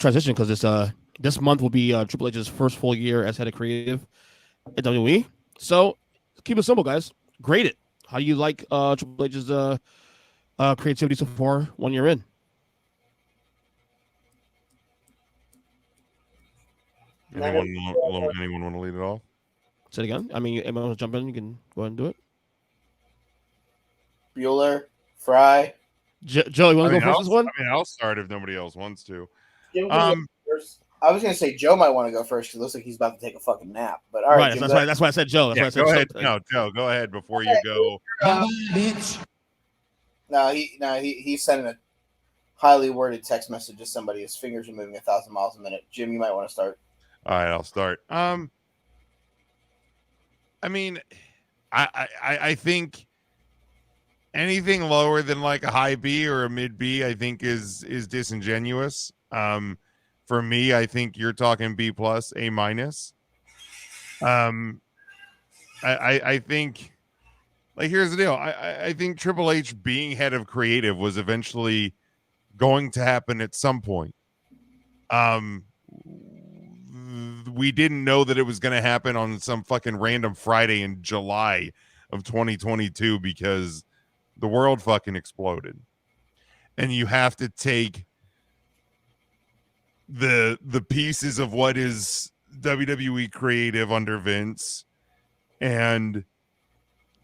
transition because this month will be Triple H's first full year as head of creative at WWE. So keep it simple, guys. Grade it. How do you like Triple H's creativity so far 1 year in? Anyone want to lead it off? Say it again. I mean, anyone want to jump in? You can go ahead and do it. Bueller, Fry. Joe, you want to go first this one? I mean, I'll start if nobody else wants to. First. I was going to say Joe might want to go first because it looks like he's about to take a fucking nap. But all right, Jim, that's why I said Joe. That's why I said go ahead. No, Joe, go ahead before you go. No, he sent a highly worded text message to somebody. His fingers are moving 1,000 miles a minute. Jim, you might want to start. All right, I'll start. I mean, I think anything lower than like a high B or a mid B, I think is disingenuous. For me, I think you're talking B plus, A minus. I think, like, here's the deal. I think Triple H being head of creative was eventually going to happen at some point. We didn't know that it was going to happen on some fucking random Friday in July of 2022 because the world fucking exploded. And you have to take the pieces of what is WWE Creative under Vince and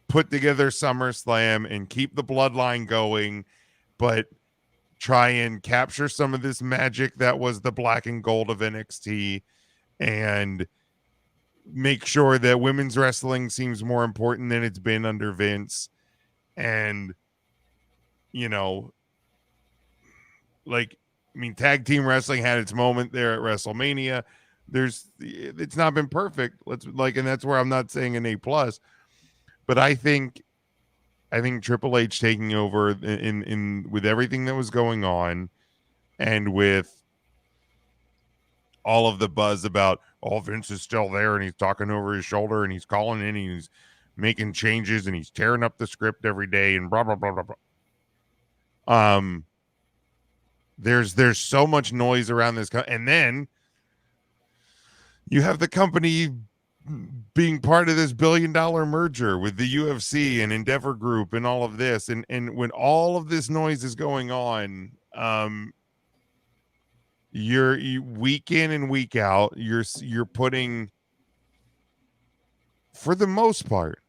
put together SummerSlam and keep the bloodline going, but try and capture some of this magic that was the black and gold of NXT and make sure that women's wrestling seems more important than it's been under Vince. And, you know, like, I mean, tag team wrestling had its moment there at WrestleMania. It's not been perfect. And that's where I'm not saying an A plus, but I think Triple H taking over in with everything that was going on and with all of the buzz about, oh, Vince is still there and he's talking over his shoulder and he's calling in and he's making changes and he's tearing up the script every day and blah, blah, blah, blah, blah. There's so much noise around this. And then you have the company being part of this $1 billion merger with the UFC and Endeavor Group and all of this. And when all of this noise is going on, you week in and week out, you're putting, for the most part,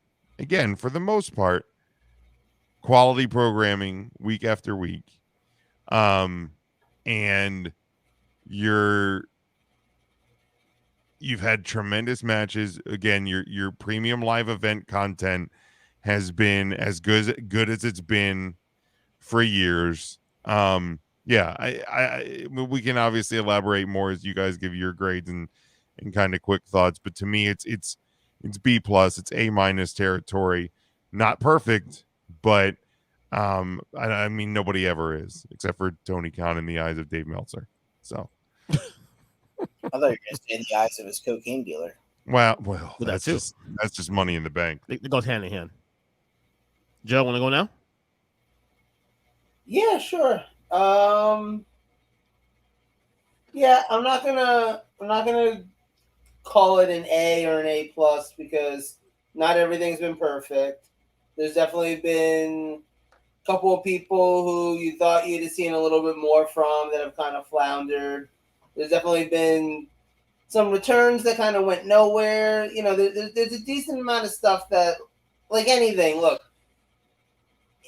quality programming week after week. And you've had tremendous matches. Again, your premium live event content has been as good as it's been for years. Yeah, we can obviously elaborate more as you guys give your grades and kind of quick thoughts. But to me, it's B plus, it's A minus territory. Not perfect, but I mean, nobody ever is, except for Tony Khan in the eyes of Dave Meltzer. So, I thought you were going to say in the eyes of his cocaine dealer. Well, that's just money in the bank. It goes hand in hand. Joe, want to go now? Yeah, sure. Yeah, I'm not gonna call it an A or an A plus because not everything's been perfect. There's definitely been a couple of people who you thought you'd have seen a little bit more from that have kind of floundered. There's definitely been some returns that kind of went nowhere. You know, there's a decent amount of stuff that, like anything, look,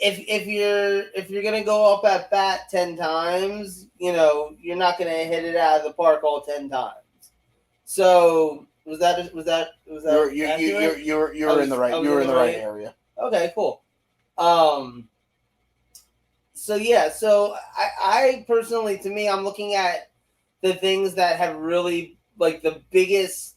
if you're gonna go up at bat 10 times, you know, you're not gonna hit it out of the park all 10 times. So was that you're in the right area. Okay, cool. So yeah, so I personally, to me, I'm looking at the things that have really, like, the biggest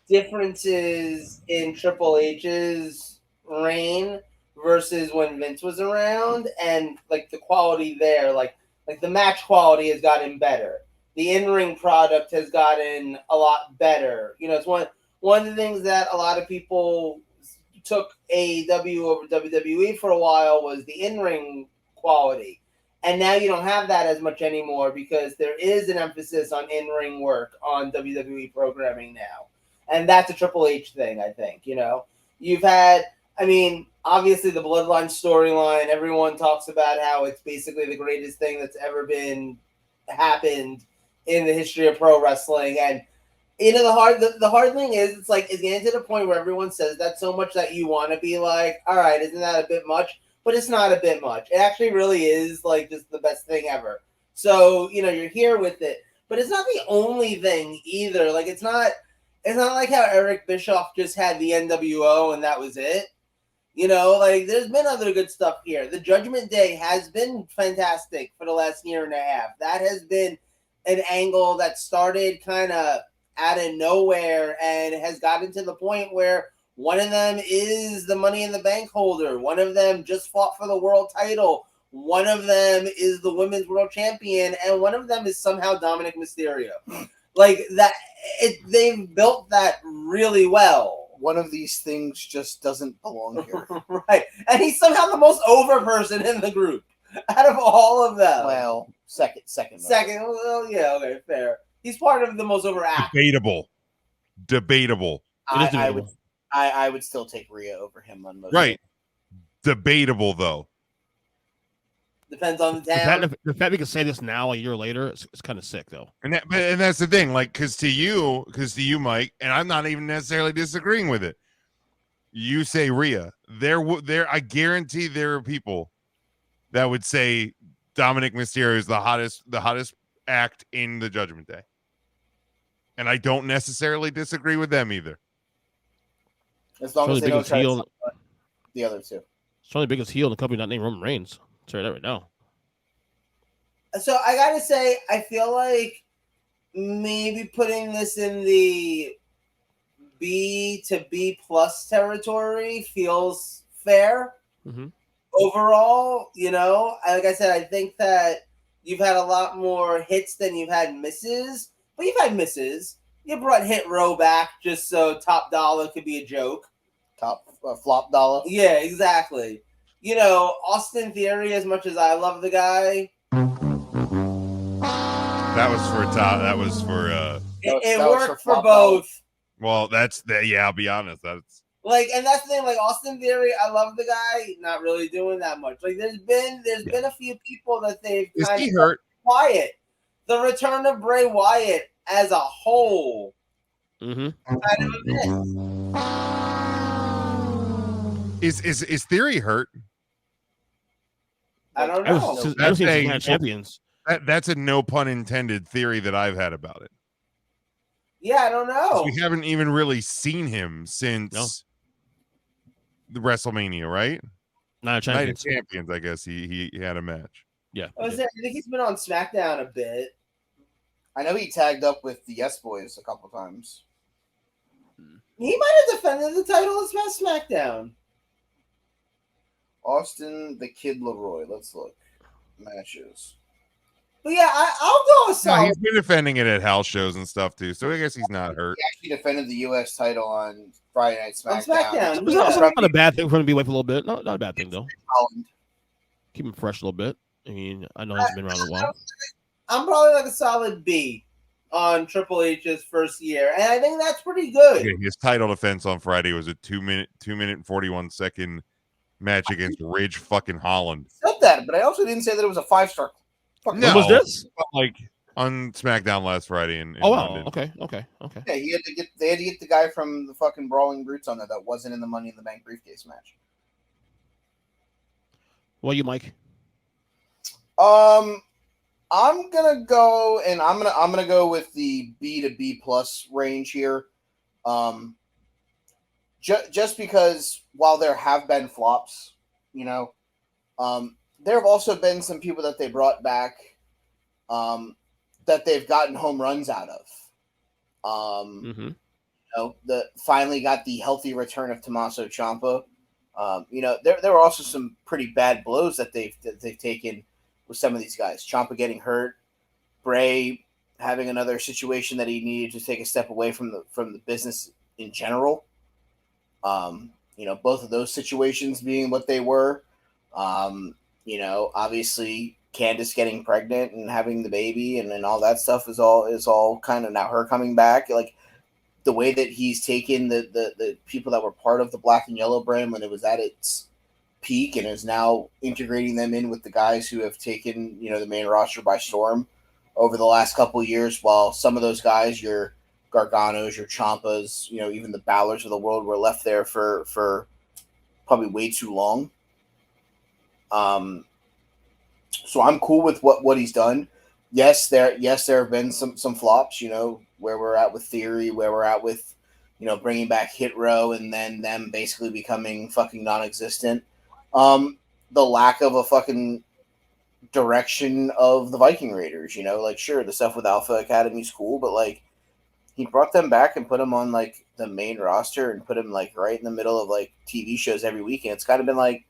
differences in Triple H's reign versus when Vince was around, and like the quality there, like the match quality has gotten better. The in-ring product has gotten a lot better. You know, it's one of the things that a lot of people took AEW over WWE for a while was the in-ring quality. And now you don't have that as much anymore because there is an emphasis on in-ring work on WWE programming now. And that's a Triple H thing, I think. You've had, obviously the Bloodline storyline, everyone talks about how it's basically the greatest thing that's ever happened in the history of pro wrestling. And the hard thing is, it's like it's getting to the point where everyone says that so much that you want to be like, all right, isn't that a bit much? But it's not a bit much. It actually really is like just the best thing ever. So you're here with it, but it's not the only thing either. Like it's not like how Eric Bischoff just had the NWO and that was it. Like there's been other good stuff here. The Judgment Day has been fantastic for the last year and a half. That has been an angle that started kind of out of nowhere and has gotten to the point where one of them is the Money in the Bank holder. One of them just fought for the world title. One of them is the women's world champion, and one of them is somehow Dominic Mysterio. Like that, they've built that really well. One of these things just doesn't belong here. Right. And he's somehow the most over person in the group out of all of them. Well, second. Well, yeah, okay, fair. He's part of the most over act. Debatable. I would still take Rhea over him on most. Right. Debatable though. Depends on the town. The fact we can say this now a year later, it's kind of sick though. And that's the thing, like, because to you, Mike, and I'm not even necessarily disagreeing with it. You say Rhea. I guarantee there are people that would say Dominic Mysterio is the hottest act in the Judgment Day, and I don't necessarily disagree with them either. As long as they don't try to the other two. It's probably the biggest heel in the company not named Roman Reigns. I'll tell you that right now. So I gotta say, I feel like maybe putting this in the B to B plus territory feels fair. Mm-hmm. Overall, like I said, I think that you've had a lot more hits than you've had misses, but you've had misses. You brought Hit Row back just so Top Dollar could be a joke. Flop Dollar? Yeah, exactly. Austin Theory, as much as I love the guy. That was for Top. That was for. It worked for both. Well, I'll be honest. That's. Like, and that's the thing, like Austin Theory, I love the guy, not really doing that much. Like there's been a few people that they've kind of hurt? Wyatt. The return of Bray Wyatt as a whole. Mm-hmm. Kind of a miss. Is Theory hurt? I don't know. That's champions. That's a no pun intended theory that I've had about it. Yeah, I don't know. We haven't even really seen him since the WrestleMania, right? Night of Champions. I guess he had a match. Yeah. I think he's been on SmackDown a bit. I know he tagged up with the Yes Boys a couple times. He might have defended the title of SmackDown. Austin the Kid Leroy. Let's look. Matches. But yeah, I'll go with solid. He's been defending it at house shows and stuff too, so I guess he's not hurt. He actually defended the U.S. title on Friday Night SmackDown. On SmackDown. It's not a bad thing for him to be away for a little bit. Not a bad thing though. Holland. Keep him fresh a little bit. I mean, I know he's been around a while. I'm probably like a solid B on Triple H's first year, and I think that's pretty good. Okay, his title defense on Friday was a 2 minute and 41 second match against Ridge fucking Holland. I said that, but I also didn't say that it was a 5-star. No, what was this? Like on SmackDown last Friday in wow. London. Okay. Yeah, they had to get the guy from the fucking Brawling Brutes on there that wasn't in the Money in the Bank briefcase match. What you, Mike? I'm gonna go, and I'm gonna go with the B to B plus range here. Just because while there have been flops, there have also been some people that they brought back that they've gotten home runs out of. Finally got the healthy return of Tommaso Ciampa. There were also some pretty bad blows that they've taken with some of these guys. Ciampa getting hurt, Bray having another situation that he needed to take a step away from the business in general. Both of those situations being what they were. Obviously Candace getting pregnant and having the baby and all that stuff is all kind of now her coming back. Like the way that he's taken the people that were part of the Black and Yellow brand when it was at its peak and is now integrating them in with the guys who have taken, the main roster by storm over the last couple of years, while some of those guys, your Garganos, your Ciampas, even the Balors of the world were left there for probably way too long. So I'm cool with what he's done. Yes, there have been some flops, where we're at with Theory, where we're at with, bringing back Hit Row and then them basically becoming fucking non-existent. The lack of a fucking direction of the Viking Raiders, like sure, the stuff with Alpha Academy is cool, but like he brought them back and put them on like the main roster and put them like right in the middle of like TV shows every week, and it's kind of been like,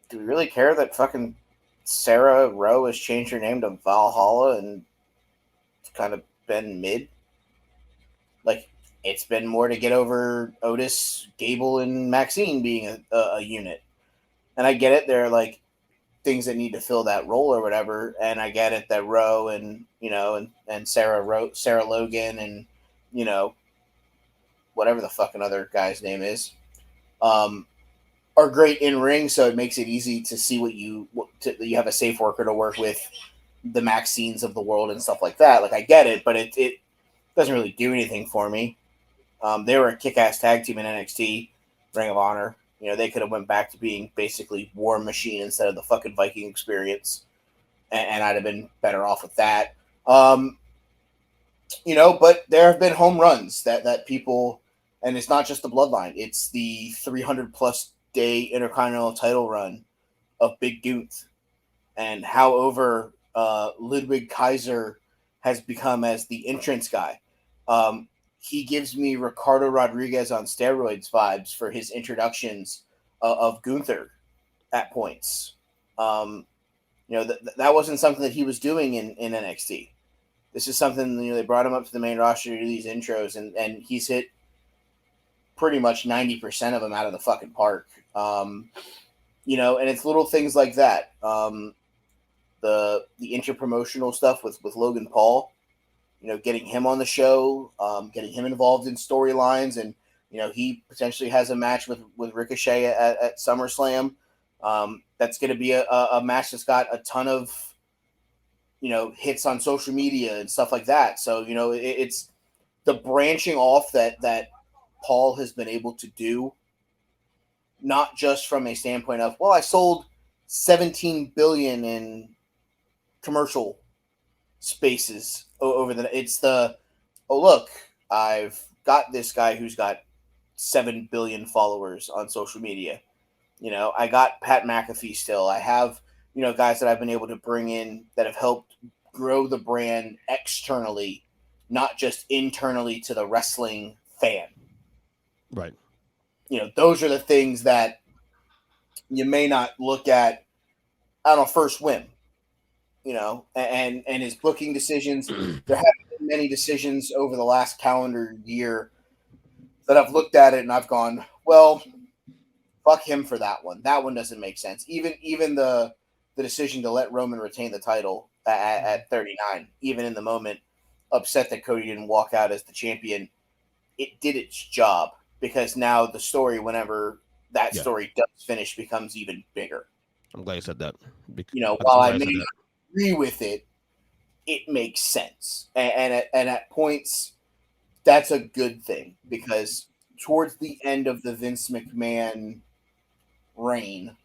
do we really care that fucking Sarah Rowe has changed her name to Valhalla and it's kind of been mid? Like, it's been more to get over Otis, Gable, and Maxine being a unit. And I get it. There are, like, things that need to fill that role or whatever. And I get it that Rowe and, and Sarah Logan and, whatever the fucking other guy's name is, are great in ring, so it makes it easy to see you have a safe worker to work with, the Maxines of the world and stuff like that. Like I get it, but it doesn't really do anything for me. They were a kick-ass tag team in NXT, Ring of Honor. They could have went back to being basically War Machine instead of the fucking Viking Experience, and I'd have been better off with that. But there have been home runs that people, and it's not just the Bloodline. It's the 300+ day Intercontinental title run of Big Gunther, and how over Ludwig Kaiser has become as the entrance guy. He gives me Ricardo Rodriguez on steroids vibes for his introductions of Gunther at points. That wasn't something that he was doing in NXT. This is something, they brought him up to the main roster to do these intros, and he's hit pretty much 90% of them out of the fucking park. And it's little things like that. The interpromotional stuff with Logan Paul, getting him on the show, getting him involved in storylines, and he potentially has a match with Ricochet at SummerSlam. That's going to be a match that's got a ton of hits on social media and stuff like that. So it's the branching off that Paul has been able to do, not just from a standpoint of, well, I sold 17 billion in commercial spaces over look, I've got this guy who's got 7 billion followers on social media. I got Pat McAfee still. I have, guys that I've been able to bring in that have helped grow the brand externally, not just internally to the wrestling fan. Right. Those are the things that you may not look at on a first whim, and his booking decisions. There have been many decisions over the last calendar year that I've looked at it and I've gone, well, fuck him for that one. That one doesn't make sense. Even the decision to let Roman retain the title at 39, even in the moment, upset that Cody didn't walk out as the champion. It did its job, because now the story, whenever that story does finish, becomes even bigger. I'm glad you said that. While I may not agree with it, it makes sense. And at points, that's a good thing, because towards the end of the Vince McMahon reign,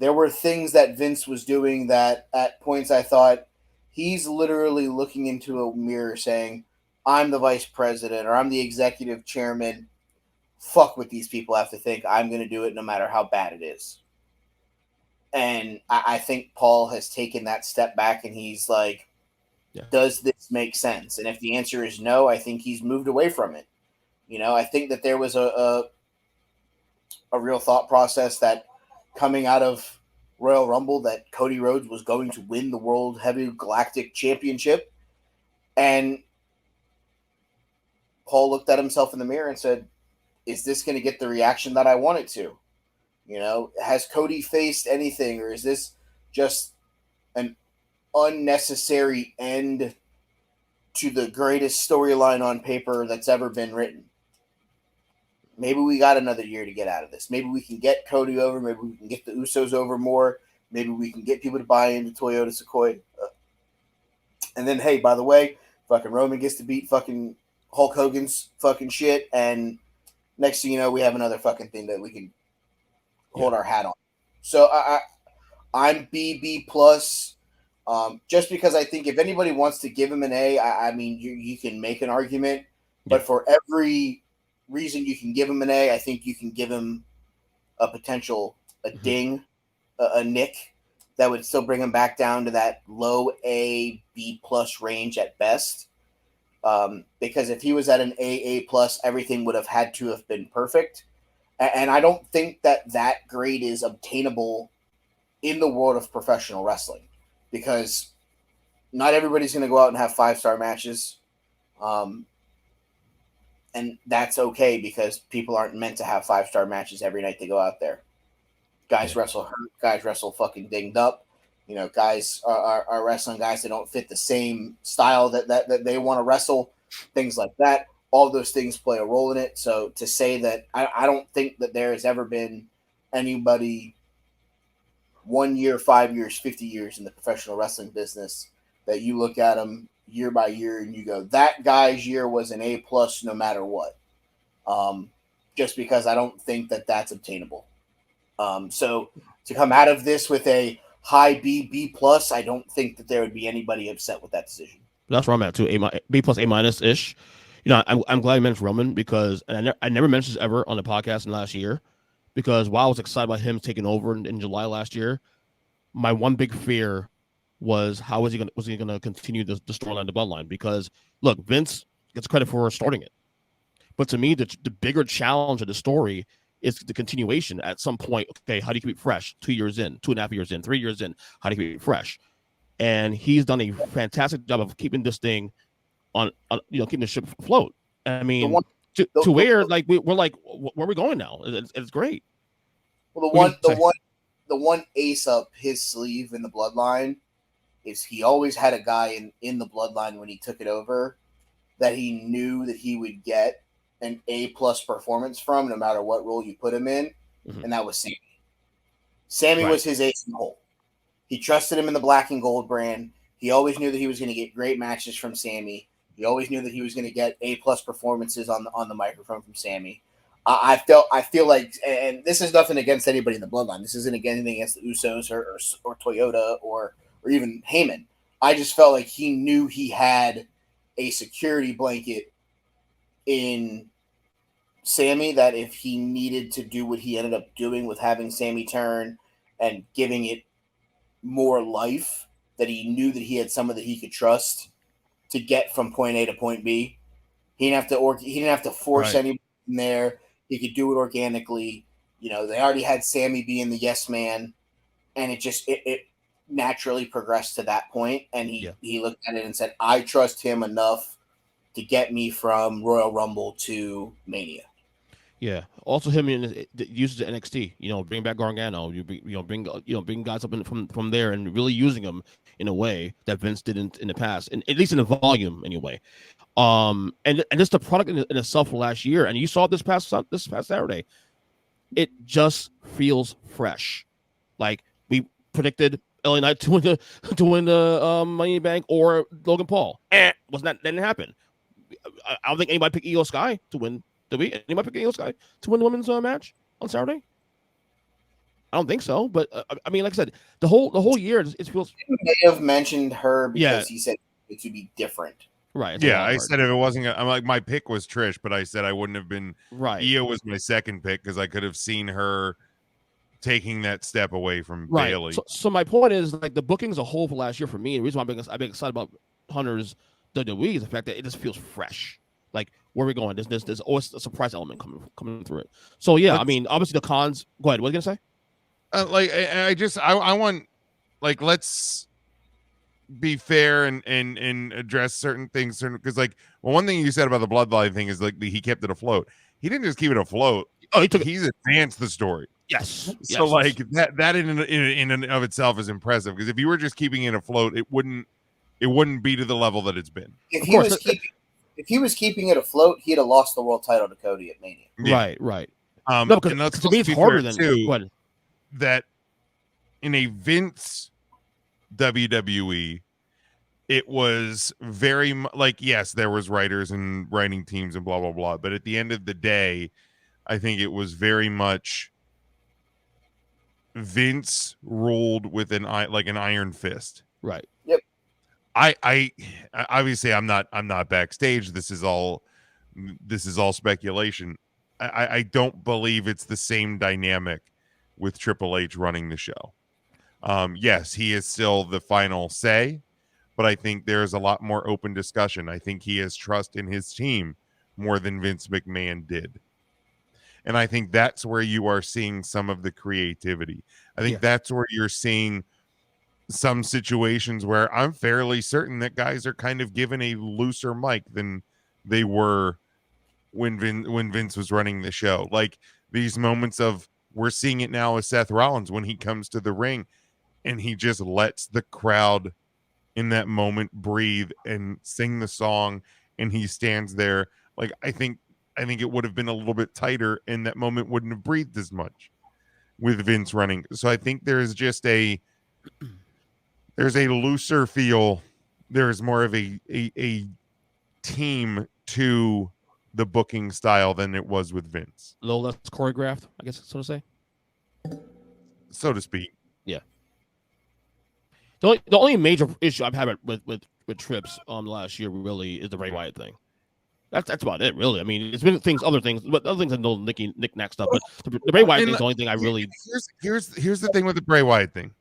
there were things that Vince was doing that at points I thought, he's literally looking into a mirror saying, I'm the vice president or I'm the executive chairman. Fuck what these people have to think. I'm going to do it no matter how bad it is. And I think Paul has taken that step back and he's like, does this make sense? And if the answer is no, I think he's moved away from it. I think that there was a real thought process that coming out of Royal Rumble that Cody Rhodes was going to win the World Heavy Galactic Championship. And Paul looked at himself in the mirror and said, is this going to get the reaction that I want it to? Has Cody faced anything, or is this just an unnecessary end to the greatest storyline on paper that's ever been written. Maybe we got another year to get out of this. Maybe we can get Cody over. Maybe we can get the Usos over more. Maybe we can get people to buy into Toyota Sequoia. And then, hey, by the way, fucking Roman gets to beat fucking Hulk Hogan's fucking shit. And next thing you know, we have another fucking thing that we can hold our hat on. So I'm B plus. Just because I think if anybody wants to give him an A, I mean, you can make an argument. But for every reason you can give him an A, I think you can give him a potential, a ding, a nick that would still bring him back down to that low A, B plus range at best. Because if he was at an A plus, everything would have had to have been perfect. And I don't think that grade is obtainable in the world of professional wrestling, because not everybody's going to go out and have 5-star matches. And that's okay, because people aren't meant to have 5-star matches every night they go out there. Guys wrestle hurt. Guys wrestle fucking dinged up. You know, guys are wrestling guys that don't fit the same style that they want to wrestle, things like that. All those things play a role in it. So to say that, I don't think that there has ever been anybody 1 year, 5 years, 50 years in the professional wrestling business that you look at them year by year and you go, that guy's year was an A plus no matter what. Just because I don't think that that's obtainable. So to come out of this with a high B plus, I don't think that there would be anybody upset with that decision. That's where I'm at too. B plus, A minus ish. You know, I'm glad you mentioned Roman, because I never mentioned this ever on the podcast in last year, because while I was excited about him taking over in July last year, my one big fear was how was he going to continue the storyline, the bloodline? Because look, Vince gets credit for starting it, but to me, the bigger challenge of the story is the continuation. At some point, okay, how do you keep it fresh? 2 years in, 2.5 years in, 3 years in, how do you keep it fresh? And he's done a fantastic job of keeping this thing on keeping the ship afloat. I mean, to where like we're like, where are we going now? It's great. Well, the one ace up his sleeve in the bloodline is he always had a guy in the bloodline when he took it over that he knew that he would get an A plus performance from no matter what role you put him in, and that was Sammy. Sammy was his ace in the hole. He trusted him in the black and gold brand. He always knew that he was going to get great matches from Sammy. He always knew that he was going to get A plus performances on the microphone from Sammy. I feel like, and this is nothing against anybody in the bloodline. This isn't anything against the Usos or Toyota or even Heyman. I just felt like he knew he had a security blanket in Sammy, that if he needed to do what he ended up doing with having Sammy turn and giving it more life, that he knew that he had someone that he could trust to get from point A to point B. He didn't have to force anybody in there. He could do it organically. You know, they already had Sammy being the yes man, and it naturally progressed to that point. And he looked at it and said, I trust him enough to get me from Royal Rumble to Mania. Yeah. Also, him uses the NXT. You know, bring back Gargano. Bring guys up from there and really using them in a way that Vince didn't in the past, and at least in the volume anyway. And just the product in itself for last year, and you saw it this past Saturday. It just feels fresh. Like we predicted LA Knight to win the Money in the Bank or Logan Paul. Didn't happen. I don't think anybody picked Io Sky to win. Did we? Anybody pick Io Sky to win the women's match on Saturday? I don't think so. But I mean, like I said, the whole year it feels. He may have mentioned her because he said it to be different. Right. Yeah, I said if it wasn't, I'm like, my pick was Trish, but I said I wouldn't have been. Right. Io was my second pick because I could have seen her taking that step away from Bayley. So my point is, like, the booking as a whole for last year for me, the reason why I've been excited about Hunter's WWE is the fact that it just feels fresh. Like, where are we going? There's always a surprise element coming through it. So yeah, I mean, obviously the cons. Go ahead. What are you gonna say? I want, like, let's be fair and address certain things, because like, well, one thing you said about the bloodline thing is like he kept it afloat. He didn't just keep it afloat. Oh, he's advanced the story. Yes. So Yes. like that in and of itself is impressive, because if you were just keeping it afloat, it wouldn't be to the level that it's been. If Of he course. was keeping, if he was keeping it afloat, he'd have lost the world title to Cody at Mania. Yeah. Right. No, because And let's to me also it's be harder fair than too, what. that in a Vince WWE, it was very like, yes, there was writers and writing teams and blah blah blah, but at the end of the day, I think it was very much Vince ruled with an iron fist. Right. Yep. I obviously I'm not backstage. This is all speculation. I don't believe it's the same dynamic with Triple H running the show. Yes, he is still the final say, but I think there's a lot more open discussion. I think he has trust in his team more than Vince McMahon did. And I think that's where you are seeing some of the creativity. I think that's where you're seeing some situations where I'm fairly certain that guys are kind of given a looser mic than they were when Vince was running the show. Like these moments of, we're seeing it now with Seth Rollins when he comes to the ring and he just lets the crowd in that moment breathe and sing the song, and he stands there. Like I think it would have been a little bit tighter and that moment wouldn't have breathed as much with Vince running. So I think there's just a looser feel. There's more of a team to the booking style than it was with Vince, A little less choreographed, I guess, so to say. so to speak. Yeah. The only major issue I've had with Trips the last year really is the Bray Wyatt thing. That's about it, really. I mean, it's been other things, but other things are no knick-knack stuff. But the Bray Wyatt thing is the only thing I really. Here's the thing with the Bray Wyatt thing.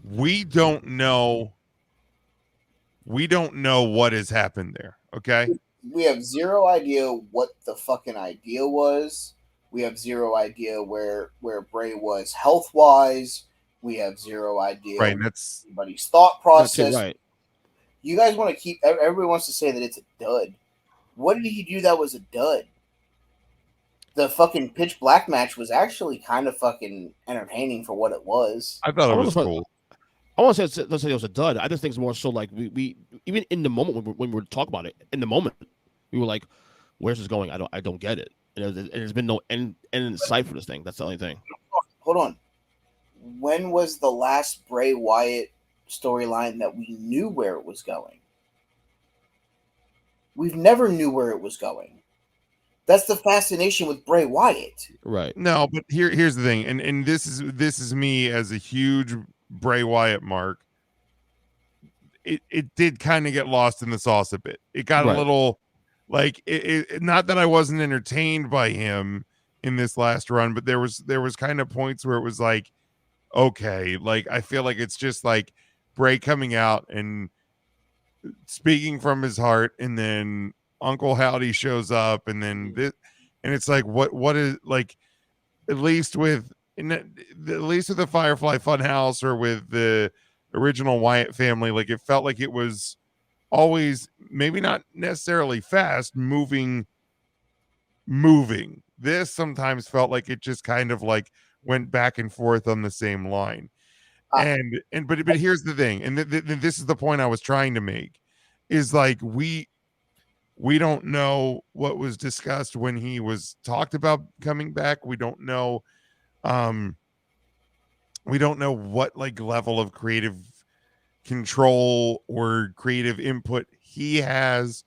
We don't know what has happened there. Okay. We have zero idea what the fucking idea was. We have zero idea where Bray was health wise. We have zero idea. Right. That's anybody's thought process. Right. You guys want to keep. Everyone wants to say that it's a dud. What did he do that was a dud? The fucking Pitch Black match was actually kind of fucking entertaining for what it was. I thought it was cool. I want to say it was a dud. I just think it's more so like we even in the moment when we were talking about it, in the moment we were like, "Where's this going? I don't get it." And there's been no end in sight for this thing. That's the only thing. Hold on. When was the last Bray Wyatt storyline that we knew where it was going? We've never knew where it was going. That's the fascination with Bray Wyatt. Right. No, but here's the thing, and this is me as a huge Bray Wyatt mark. It did kind of get lost in the sauce a bit. It got a little like it not that I wasn't entertained by him in this last run, but there was kind of points where it was like, okay, like I feel like it's just like Bray coming out and speaking from his heart, and then Uncle Howdy shows up, and then this, and it's like what is, like, at least with the Firefly Funhouse or with the original Wyatt family, like it felt like it was always maybe not necessarily fast moving. This sometimes felt like it just kind of like went back and forth on the same line. But here's the thing, and this is the point I was trying to make, is like we don't know what was discussed when he was talked about coming back. We don't know what like level of creative control or creative input he has.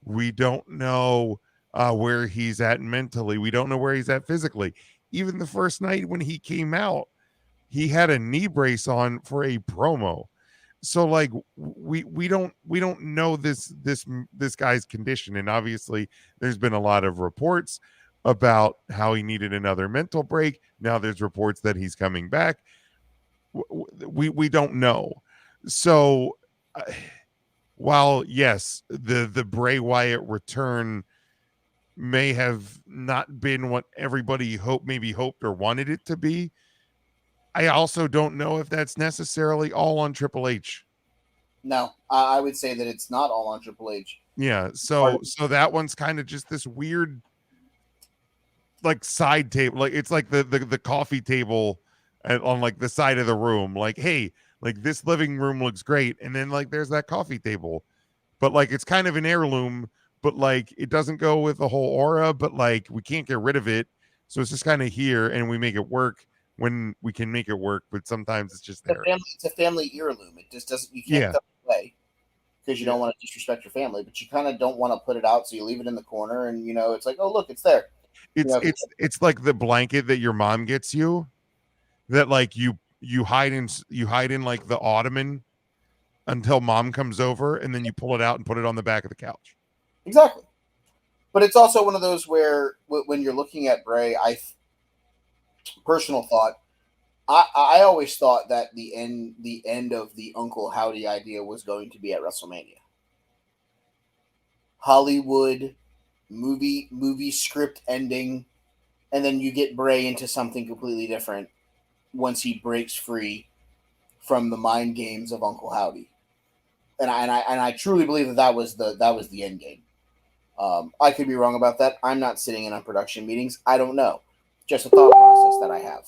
We don't know where he's at mentally. We don't know where he's at physically. Even the first night when he came out, he had a knee brace on for a promo. So like we don't know this guy's condition, and obviously there's been a lot of reports about how he needed another mental break. Now there's reports that he's coming back. We don't know. So while yes, the Bray Wyatt return may have not been what everybody hoped or wanted it to be, I also don't know if that's necessarily all on Triple H. No, I would say that it's not all on Triple H. Yeah, so that one's kind of just this weird like side table, like it's like the coffee table on like the side of the room. Like, hey, like this living room looks great, and then like there's that coffee table, but like it's kind of an heirloom, but like it doesn't go with the whole aura, but like we can't get rid of it, so it's just kind of here, and we make it work when we can make it work, but sometimes it's just there. It's a family heirloom. It just doesn't. You can't Yeah. throw it away because you don't want to disrespect your family, but you kind of don't want to put it out, so you leave it in the corner, and it's like, oh look, it's there. It's like the blanket that your mom gets you, that like you hide in like the ottoman until mom comes over, and then you pull it out and put it on the back of the couch. Exactly. But it's also one of those where when you're looking at Bray, personal thought, I always thought that the end of the Uncle Howdy idea was going to be at WrestleMania. Hollywood movie script ending, and then you get Bray into something completely different once he breaks free from the mind games of Uncle Howdy. And I truly believe that was the end game. I could be wrong about that. I'm not sitting in on production meetings. I don't know. Just a thought process that I have.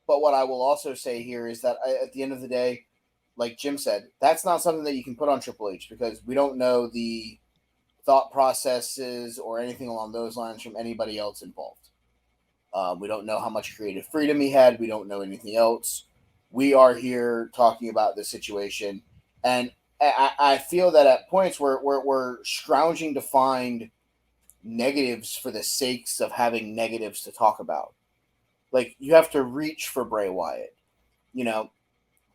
But what I will also say here is that at the end of the day, like Jim said, that's not something that you can put on Triple H because we don't know the thought processes or anything along those lines from anybody else involved. We don't know how much creative freedom he had. We don't know anything else. We are here talking about this situation. And I feel that at points we're scrounging to find negatives for the sakes of having negatives to talk about. Like, you have to reach for Bray Wyatt.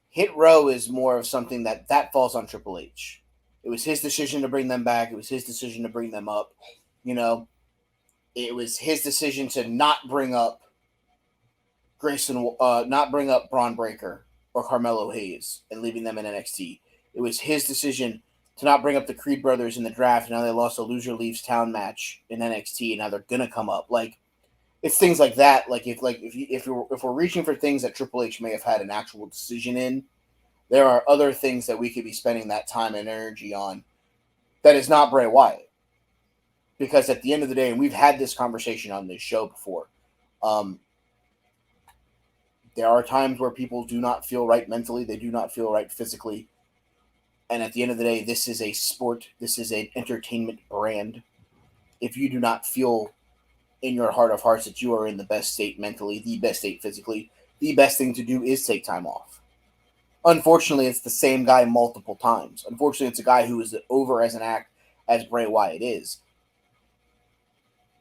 Hit Row is more of something that falls on Triple H. It was his decision to bring them back. It was his decision to bring them up. It was his decision to not bring up not bring up Braun Breaker or Carmelo Hayes and leaving them in NXT. It was his decision to not bring up the Creed brothers in the draft. And now they lost a loser leaves town match in NXT, and now they're gonna come up. Like, it's things like that. Like if we're reaching for things that Triple H may have had an actual decision in, there are other things that we could be spending that time and energy on that is not Bray Wyatt. Because at the end of the day, and we've had this conversation on this show before, there are times where people do not feel right mentally. They do not feel right physically. And at the end of the day, this is a sport. This is an entertainment brand. If you do not feel in your heart of hearts that you are in the best state mentally, the best state physically, the best thing to do is take time off. Unfortunately, it's the same guy multiple times. Unfortunately, it's a guy who is over as an act as Bray Wyatt is.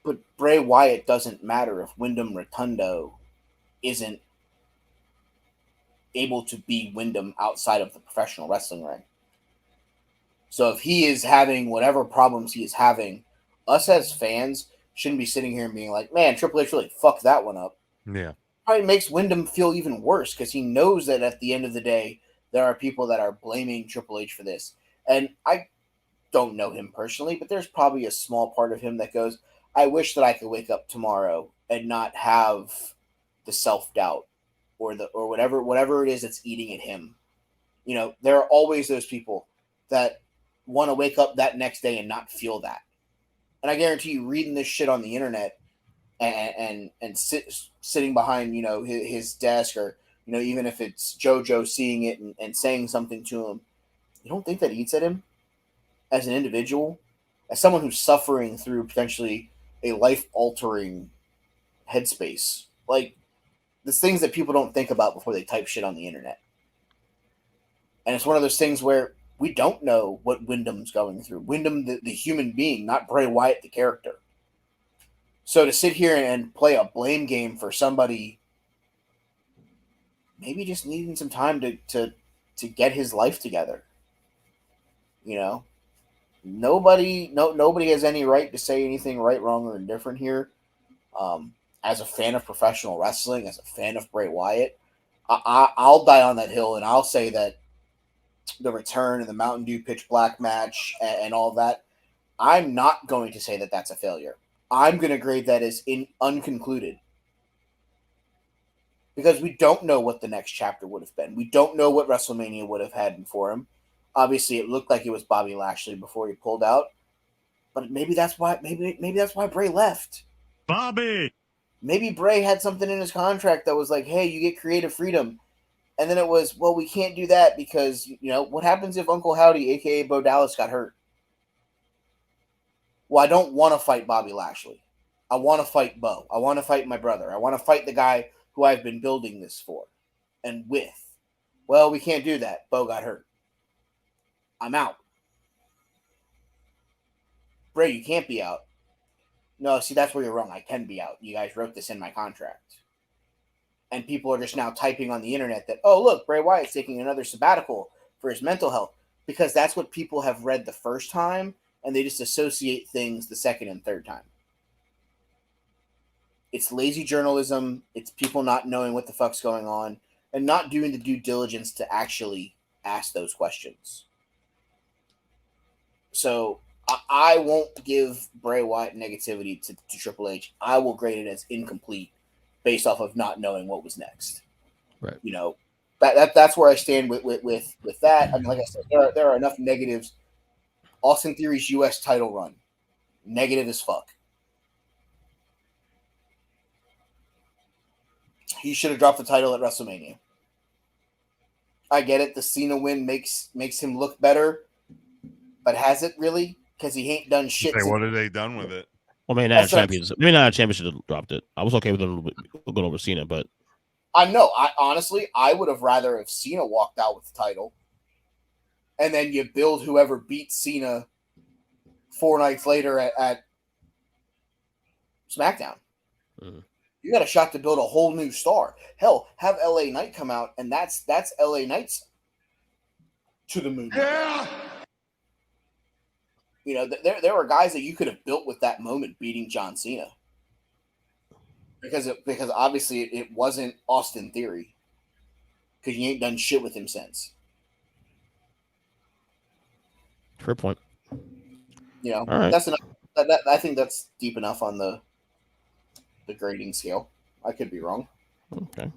But Bray Wyatt doesn't matter if Wyndham Rotundo isn't able to be Wyndham outside of the professional wrestling ring. So if he is having whatever problems he is having, us as fans shouldn't be sitting here and being like, man, Triple H really fucked that one up. Yeah. Probably makes Wyndham feel even worse because he knows that at the end of the day, there are people that are blaming Triple H for this. And I don't know him personally, but there's probably a small part of him that goes, I wish that I could wake up tomorrow and not have the self-doubt or whatever it is that's eating at him. There are always those people that want to wake up that next day and not feel that. And I guarantee you, reading this shit on the internet and sitting behind, his desk, or, even if it's JoJo seeing it and saying something to him, you don't think that eats at him as an individual, as someone who's suffering through potentially a life-altering headspace. Like, there's things that people don't think about before they type shit on the internet. And it's one of those things where we don't know what Wyndham's going through. Wyndham, the human being, not Bray Wyatt, the character. So to sit here and play a blame game for somebody maybe just needing some time to get his life together. Nobody has any right to say anything right, wrong, or indifferent here. As a fan of professional wrestling, as a fan of Bray Wyatt, I'll die on that hill and I'll say that the return and the Mountain Dew Pitch Black match and all that, I'm not going to say that that's a failure. I'm going to grade that as unconcluded. Because we don't know what the next chapter would have been. We don't know what WrestleMania would have had for him. Obviously, it looked like it was Bobby Lashley before he pulled out. But maybe that's why Bray left. Bobby. Maybe Bray had something in his contract that was like, hey, you get creative freedom. And then it was, well, we can't do that because, what happens if Uncle Howdy, a.k.a. Bo Dallas, got hurt? Well, I don't want to fight Bobby Lashley. I want to fight Bo. I want to fight my brother. I want to fight the guy who I've been building this for and with. Well, we can't do that. Bo got hurt. I'm out. Bray, you can't be out. No, see, that's where you're wrong. I can be out. You guys wrote this in my contract. And people are just now typing on the internet that, oh, look, Bray Wyatt's taking another sabbatical for his mental health. Because that's what people have read the first time, and they just associate things the second and third time. It's lazy journalism. It's people not knowing what the fuck's going on and not doing the due diligence to actually ask those questions. So I won't give Bray Wyatt negativity to Triple H. I will grade it as incomplete based off of not knowing what was next. Right. That's where I stand with that. I mean, like I said, there are enough negatives. Austin Theory's U.S. title run, negative as fuck. He should have dropped the title at WrestleMania. I get it. The Cena win makes him look better, but has it really? Because he ain't done shit. What have they done with it? Well, maybe not a championship. Maybe not a championship have dropped it. I was okay with it a little bit going over Cena, but I know. I would have rather if Cena walked out with the title, and then you build whoever beats Cena 4 nights later at SmackDown. Mm-hmm. You got a shot to build a whole new star. Hell, have LA Knight come out, and that's LA Knight's to the moon. Yeah. There were guys that you could have built with that moment beating John Cena. Because obviously it wasn't Austin Theory. Because you ain't done shit with him since. fair point. All right. That's enough. I think that's deep enough on the grading scale. I could be wrong. Okay.